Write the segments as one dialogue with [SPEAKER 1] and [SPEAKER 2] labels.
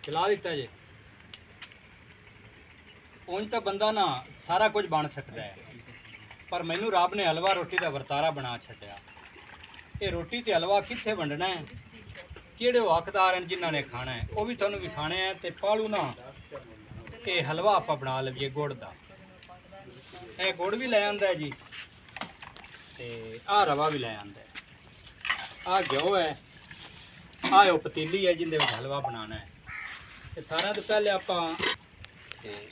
[SPEAKER 1] चला दिता जे। उंज तो बंदा ना सारा कुछ बन सकता है, पर मैनू रब ने हलवा रोटी का वरतारा बना छड्या। ये रोटी ते हलवा कित्थे वंडना है, किहड़े हकदार हैं जिन्हां ने खाना है, वो भी तुहानूं विखाने हैं। ते पालू ना ये हलवा आपां बना लईए गुड़ दा। ये गुड़ भी लै आंदा है जी, ते आ रवा भी लै आंदा है, आ घ्यो है, आ वो पतीली है जिंदे विच हलवा बनाना है। ते सारा तो पहले आपां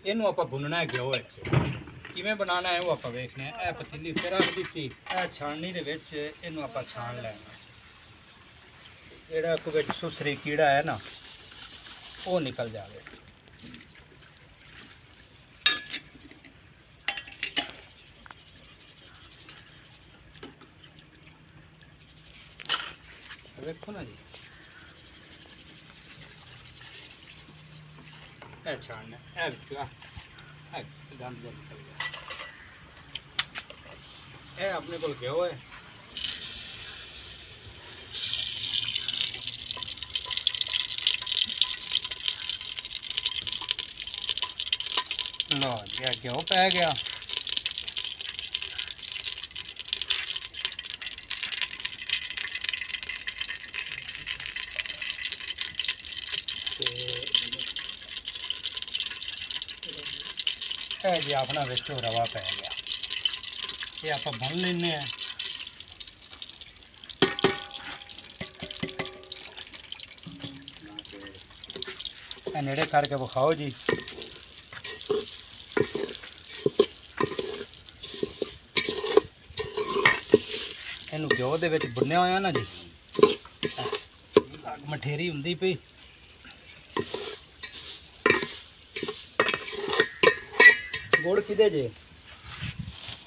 [SPEAKER 1] इनू आप भुनना है घ्यो किवें बनाना है वो आप वेखने। यह पतीली फिर रख दी, यह छाननी दे विच इनू आप छान लेना। जिहड़ा कोई विच सुसरी कीड़ा है ना वो निकल जाए। देखो ना जी, छानना गंद जब निकल गया। यह अपने को घ्यो है, लो जी घ्यो पै गया। जी अपना विच रवा पै गया, ये आप भन लेने हैं। नेड़े करके विखाओ जी। इनू घ्यो दे विच भुन्निया होया ना जी, मठेरी हुंदी पई। गुड़ किदे जे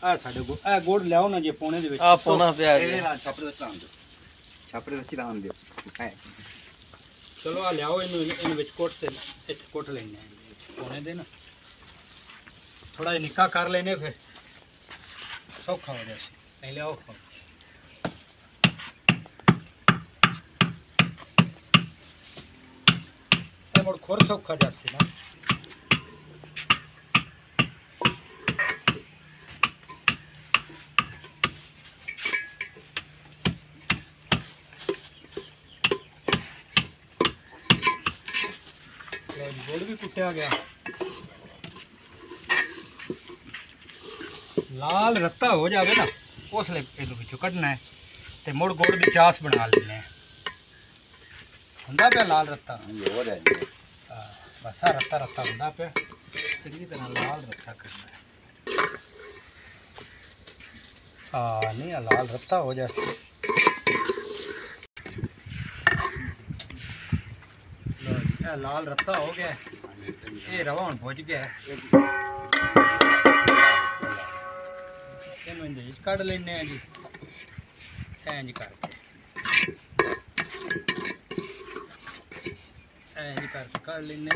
[SPEAKER 1] आ साडे गुड़, आ गुड़ लियाओ ना जी पौने दे विच।
[SPEAKER 2] आ पौना पिया जी,
[SPEAKER 3] छापरे विच लान दो, छापरे विच लान दो।
[SPEAKER 1] चलो आ लियाओ इनू, इन विच कोट ते इत्थे कोट लेने पौने दे ना, थोड़ा निक्का कर लेने फिर सौखा हो जाए। नहीं लियाओ मुड़ खुर सौखा जासे ना। गुड़ भी कुटिया गया, लाल रत्ता हो जाए ना उसले इनू विचों कढ़ना है, तो मुड़ गुड़ की चास बना लेने। हुंदा पे लाल रत्ता बस आ रत्ता रत्ता हुंदा पे, चंगी तरह लाल रत्ता करना है। हाँ नहीं लाल रत्ता हो जाए। लाल रत्ता हो गया, ये रवा हुण भुज गया। इनू इंज कढ़ लेने जी, इंज करके इंज करके कढ़ लेने।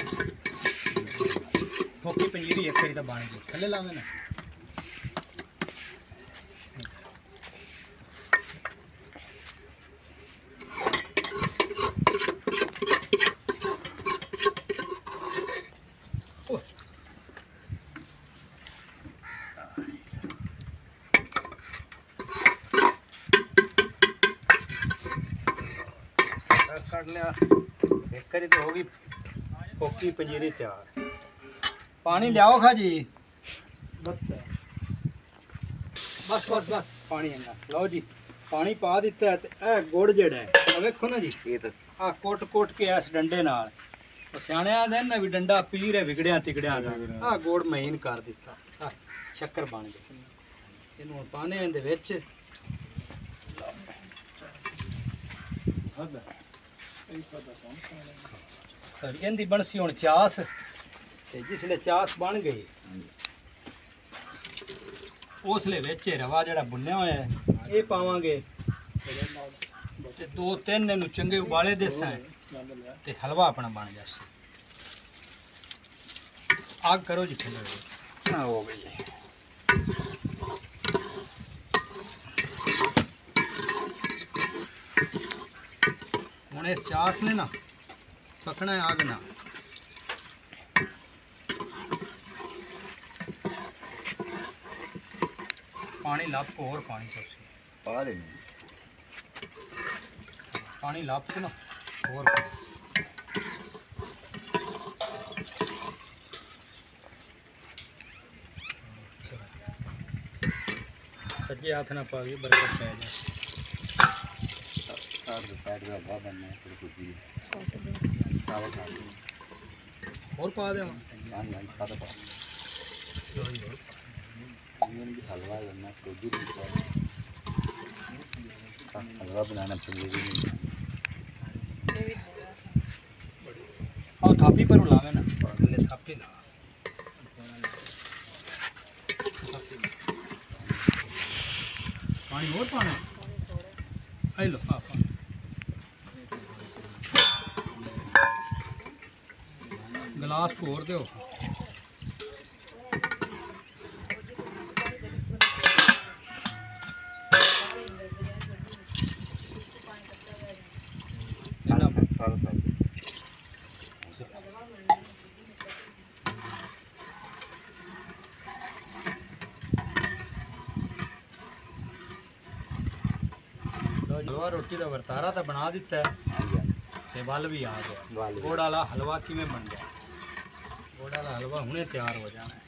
[SPEAKER 1] फोकी पंजीरी एक बारी तो बन गई, थले लावे ना। कट लिया एक करी तो होगी फोकी पंजीरी तैयार। पानी लियाओ खा जी, बस बस बस बस पानी इन्ना लो जी। पानी पा दिता है, ए गुड़ जेड़ा है वेखो ना जी,
[SPEAKER 3] ये तो
[SPEAKER 1] आ कोट कोट के इस डंडे नाल सियाने आंदे ना भी डंडा पीर है विगड़िया तिगड़िया दा। आ गुड़ महीन कर दिता, आ शक्कर बन गई। इनू पाने इहदे विच इहदी बनसी हुण चास, ते जिसले चास बन गई उसले विच रवा जिहड़ा भुन्निया होया है ये पावांगे, ते दो तीन इनू चंगे उबाले देसां ते हलवा अपना बन जासे। आग करो जी थल्ले हो गई। हुण इस चास ने ना पकना है आग ना, ਪਾਣੀ ਲੱਭ ਕੇ ਹੋਰ ਪਾਣੀ ਤੁਸੀਂ
[SPEAKER 3] ਪਾ ਦੇਣੀ
[SPEAKER 1] ਪਾਣੀ ਲੱਭ ਕੇ ਨਾ ਹੋਰ सज्जे हाथ ना पावी बरकत पै जाए
[SPEAKER 3] ਸਾਰ ਦੇ ਪੈਡ ਦਾ ਵਾ ਬੰਨੇ ਫਿਰ ਕੁਝ ਸਾਰਾ ਖਾ ਲਈ
[SPEAKER 1] और पा दे
[SPEAKER 3] ਹਾਂ ਹਾਂ ਸਾਰਾ ਪਾ ਇਹ ਨਹੀਂ ਹਲਵਾ ਲੈਣਾ ਸੋਜੀ ਦੀ ਹਲਵਾ ਬਣਾਉਣਾ ਪਨੀਰ ਦੀ
[SPEAKER 1] और थापी पर लावे ना ले थापी ला पानी और पाना आई लो हाँ गिलास घोर दो
[SPEAKER 3] ਸਾਰਾ ਖਾ
[SPEAKER 1] हलवा रोटी का वरतारा तो बना दिता है
[SPEAKER 3] ਹਾਂਜੀ
[SPEAKER 1] ते वल भी आ गया
[SPEAKER 3] वाल भी।
[SPEAKER 1] गुड़ वाला हलवा किवें बन गया गुड़ वाला हलवा हुणे तैयार हो जाना है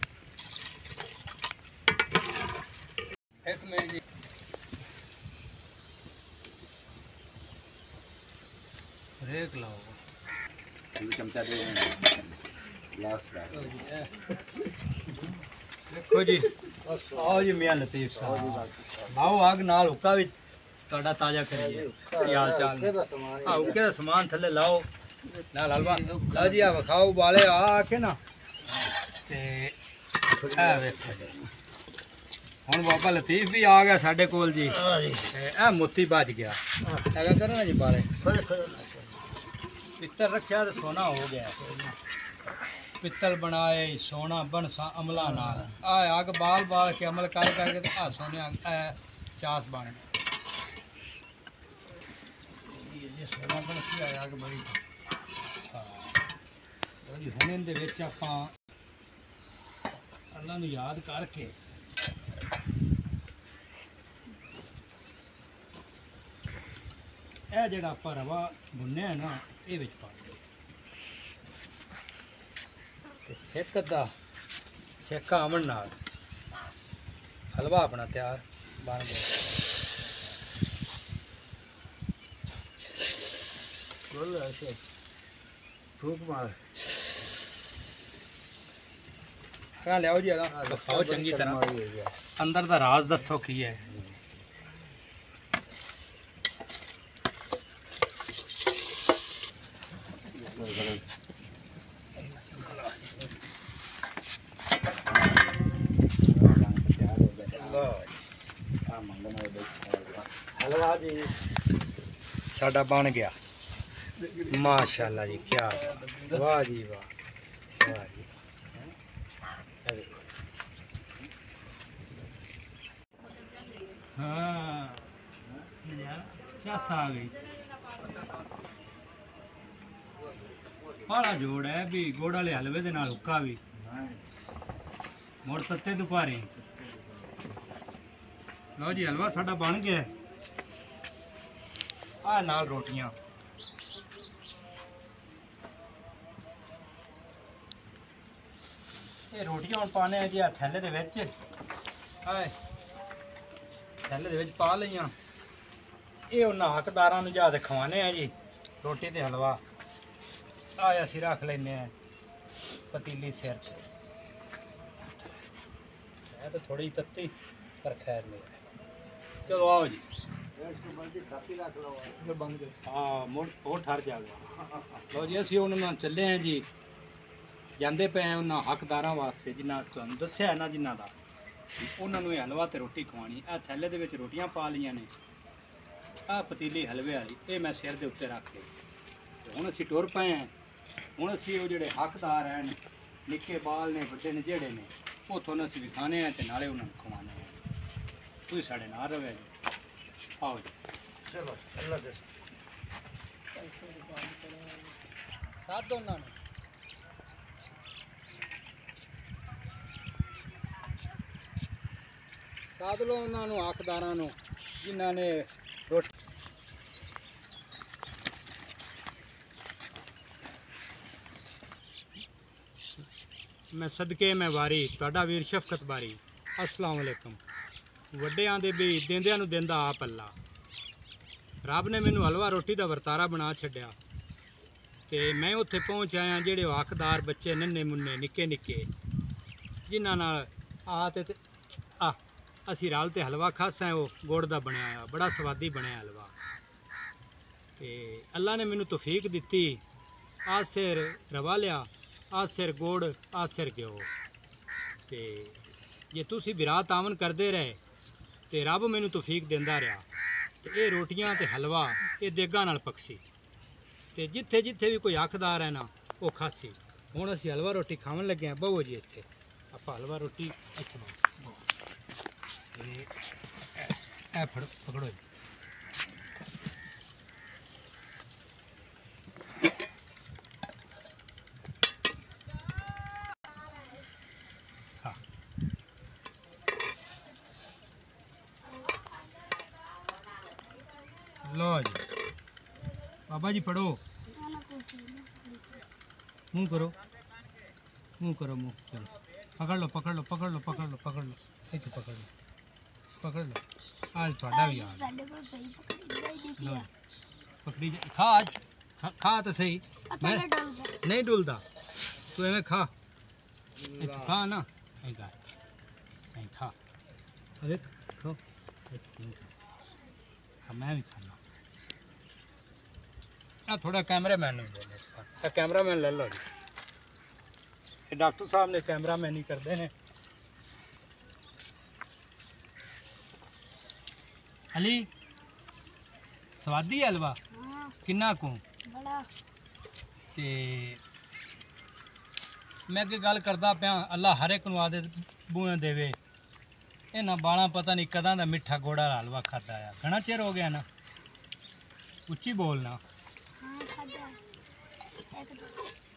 [SPEAKER 1] एक मिनट जी रेक लाओ
[SPEAKER 3] ਇਹ ਚਮਚਾ ਦੇ ਲਾਸਟ ਦਾ
[SPEAKER 1] देखो जी आओ जी मियां लतीफ साहब आओ आग नाल हुक्का भी ਤੁਹਾਡਾ ਤਾਜ਼ਾ ਕਰੀਏ ਕੀ ਹਾਲ ਚਾਲ ਨੇ ਆ ਉੱਕੇ ਦਾ ਸਮਾਨ ਥੱਲੇ ਲਾਓ ਨਾਲ ਹਲਵਾ ਲਓ ਜੀ ਆ ਵਿਖਾਓ ਵਾਲੇ ਆ ਕੇ ਨਾ ਤੇ ਆ ਵੇਖੋ ਜੀ ਹੁਣ ਬਾਬਾ ਲਤੀਫ ਵੀ ਆ ਗਿਆ ਸਾਡੇ ਕੋਲ ਜੀ ਇਹ ਮੋਤੀ ਬਚ ਗਿਆ ਹੈਗਾ ਕਰਨਾ ਜੀ ਬਾਲੇ ਪਿੱਤਲ ਰੱਖਿਆ ਤੇ ਸੋਨਾ ਹੋ ਗਿਆ ਪਿੱਤਲ ਬਣਾਏ ਸੋਨਾ ਬਣਸਾ ਅਮਲਾ ਨਾਲ ਆ ਅੱਗ ਬਾਲ ਬਾਲ ਕੇ ਅਮਲ ਕਰ ਕਰਕੇ ਤੇ ਆ ਸੋਨੇ ਚਾਸ ਬਣ ਗਏ ये सोना बन की आया कि बड़ी हाँ जी हुण इहदे विच आपां अल्लाह नूं याद करके ਇਹ ਜਿਹੜਾ ਆਪਾਂ ਰਵਾ ਭੁੰਨਿਆ ਨਾ ਇਹ ਵਿੱਚ ਪਾ ਦਿਓ ਤੇ ਇੱਕ ਅੱਧਾ ਸੇਕਾ ਆਮਣ ਨਾਲ ਹਲਵਾ ਆਪਣਾ ਤਿਆਰ ਬਣ ਗਿਆ
[SPEAKER 3] ਫੂਕ ਮਾਰ
[SPEAKER 1] हाँ लियाओ जी दिखाओ चंगी तरह अंदर दा राज दसो की है हलवा जी साडा बन गया माशाल्लाह जी क्या वाह जी वाह जी हाँ चस आ गई बड़ा जोड़ है भी गुड़ वाले हलवे दे नाल हुक्का भी मुड़ तत्ते दुपारे लो जी हलवा साडा बन गया आ नाल रोटियां ये रोटियां हुण पाने जी आ थैले दे विच हाय थैले दे विच पा लईयां ये उन्हां हकदारां नूं जा के खवाने आ जी रोटी ते हलवा आ असीं रख लैने आ पतीली सिर ते है तो थोड़ी तत्ती पर खैर नहीं चलो आओ जी हाँ मुड़ ठर जाएगा लो जी असीं हुण नाल चले हैं जी ਜਾਂਦੇ ਪਏ ਉਹਨਾਂ ਹੱਕਦਾਰਾਂ ਵਾਸਤੇ ਜਿਨ੍ਹਾਂ ਤੁਹਾਨੂੰ ਦੱਸਿਆ ਨਾ ਜਿਨ੍ਹਾਂ ਦਾ ਉਹਨਾਂ ਨੂੰ ਇਹ ਹਲਵਾ ਤੇ ਰੋਟੀ ਖਵਾਣੀ ਆ ਥੈਲੇ ਦੇ ਵਿੱਚ ਰੋਟੀਆਂ ਪਾ ਲਈਆਂ ਨੇ ਆ ਪਤੀਲੀ ਹਲਵੇ ਵਾਲੀ ਇਹ ਮੈਂ ਸਿਰ ਦੇ ਉੱਤੇ ਰੱਖ ਲਈ ਤੇ ਹੁਣ ਅਸੀਂ ਟੁਰ ਪਏ ਹਾਂ ਹੁਣ ਅਸੀਂ ਉਹ ਜਿਹੜੇ ਹੱਕਦਾਰ ਹਨ ਨਿੱਕੇ ਬਾਲ ਨੇ ਵੱਡੇ ਨੇ ਜਿਹੜੇ ਨੇ ਉਥੋਂ ਅਸੀਂ ਵੀ ਖਾਣੇ ਆ ਤੇ ਨਾਲੇ ਉਹਨਾਂ ਨੂੰ ਖਵਾਣੇ ਆ ਤੁਸੀਂ ਸਾਡੇ ਨਾਲ ਰਹੋ ਜੀ ਆਓ ਜੀ ਚਲੋ ਅੱਲਾ ਦੇ ਸਾਥ ਦੋ ਉਹਨਾਂ ਨੂੰ ਸਾਧ ਲਓ ਉਹਨਾਂ ਨੂੰ ਆਖਦਾਰਾਂ ਨੂੰ ਜਿਨ੍ਹਾਂ ਨੇ ਰੋਟੀ मैं सदके मैं वारी तुहाडा वीर शफकत बारी अस्सलाम वालेकुम। वड्डियां दे भी देंदियां नूं देंदा आप अल्लाह। रब ने मैनू हलवा रोटी दा वरतारा बना छड्डिया ते मैं उत्थे पहुँच आया जेहड़े हकदार बच्चे नन्हे मुन्ने निक्के निक्के जिन्हां नाल असी रल ते हलवा खासा वो गुड़ दा बनिया बड़ा स्वादी बनिया हलवा। ते अल्लाह ने मैनू तौफीक दित्ती आ सिर रवा लिया आ सिर गुड़ आ सिर घ्यो ते जे तुसी बिरात आमन करते रहे तो रब मैनू तौफीक देंदा रहा ते ये रोटियां ते हलवा ये देगा नाल पकसी ते जिथे जिथे भी कोई हकदार है ना वो खासी। हुण असीं हलवा रोटी खावन लगे हैं। बहु जी इत्थे आपां हलवा रोटी इत्थे ए पकड़ो जी। लो जी बाबा जी पढ़ो मुँह करो मुँह करो मुँह चलो पकड़ लो पकड़ लो पकड़ लो पकड़ लो पकड़ लो इतने पकड़ लो आज थोड़ा भी आ पकड़ी खा आज खा तो सही मैं नहीं डुलदा तू एवं खा खा ना खा अरे खाओ मैं भी खाना थोड़ा कैमरा मैन कैमरा मैन ले लो जी। डॉक्टर साहब ने कैमरा मैन ही करते हैं। अली स्वादी हलवा किन्ना को ते मैं अगे गल करदा पिया अल्लाह हर एक नूं आदे बूहे देवे। इन्हां बाला पता नहीं कदां दा मिठा गोड़ा हलवा खाता है। घना चिर हो गया ना उच्ची बोलना।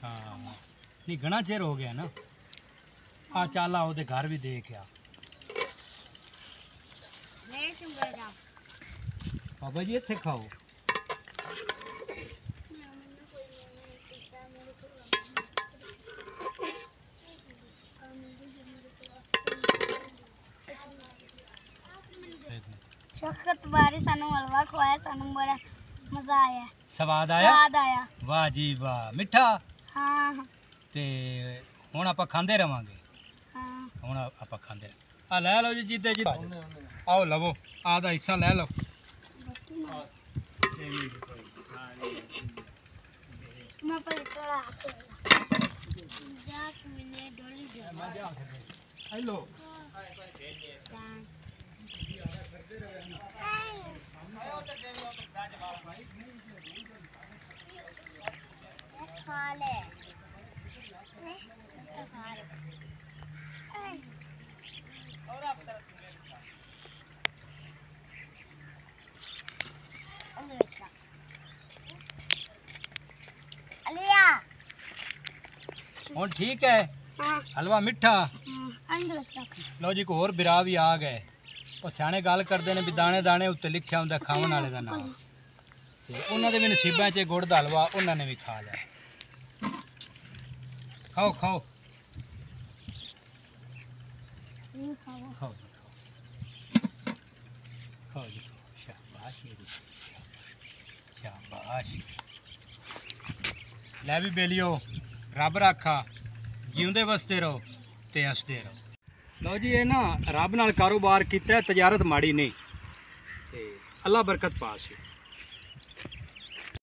[SPEAKER 1] हाँ नहीं घना चिर हो गया ना। आ चाला ओदे घर भी देख आ बाबा जी इत्थे खाओ।
[SPEAKER 2] शफकत बारी सानू हलवा खवाया सानू बड़ा मजा आया।
[SPEAKER 1] स्वाद आया?
[SPEAKER 2] स्वाद आया।
[SPEAKER 1] वाह जी वाह मिठा।
[SPEAKER 2] हाँ
[SPEAKER 1] ते हुण आपां खांदे रवांगे।
[SPEAKER 2] हाँ
[SPEAKER 1] हुण आपां खांदे आ ले लो जी जिद्दे जी आओ लवो आधा हिस्सा ले लो।
[SPEAKER 2] मैं पर थोड़ा जा के मैंने डोली दे
[SPEAKER 1] हेलो
[SPEAKER 2] खा ले अलिया
[SPEAKER 1] हुण ठीक है
[SPEAKER 2] हाँ
[SPEAKER 1] हलवा मिठा।
[SPEAKER 2] अंदर रख
[SPEAKER 1] लो जी को होर बिरा भी आ गए। वो सियाने गल करते हैं भी दाने दाने उत्ते लिखिया हुंदा खावन वाले दा नाम ते उन्हां दे भी नसीबां च गुड़ दा हलवा उन्हां ने भी खा लिया। खाओ खाओ खाओ खाओ जी शाबाश मेरी शाबाश। लै भी बेलियो रब रखा जीउंदे वसदे रहो ते हसदे रहो। लो जी ये ना रब नाल कारोबार किया तजारत माड़ी नहीं ते अल्लाह बरकत पास है।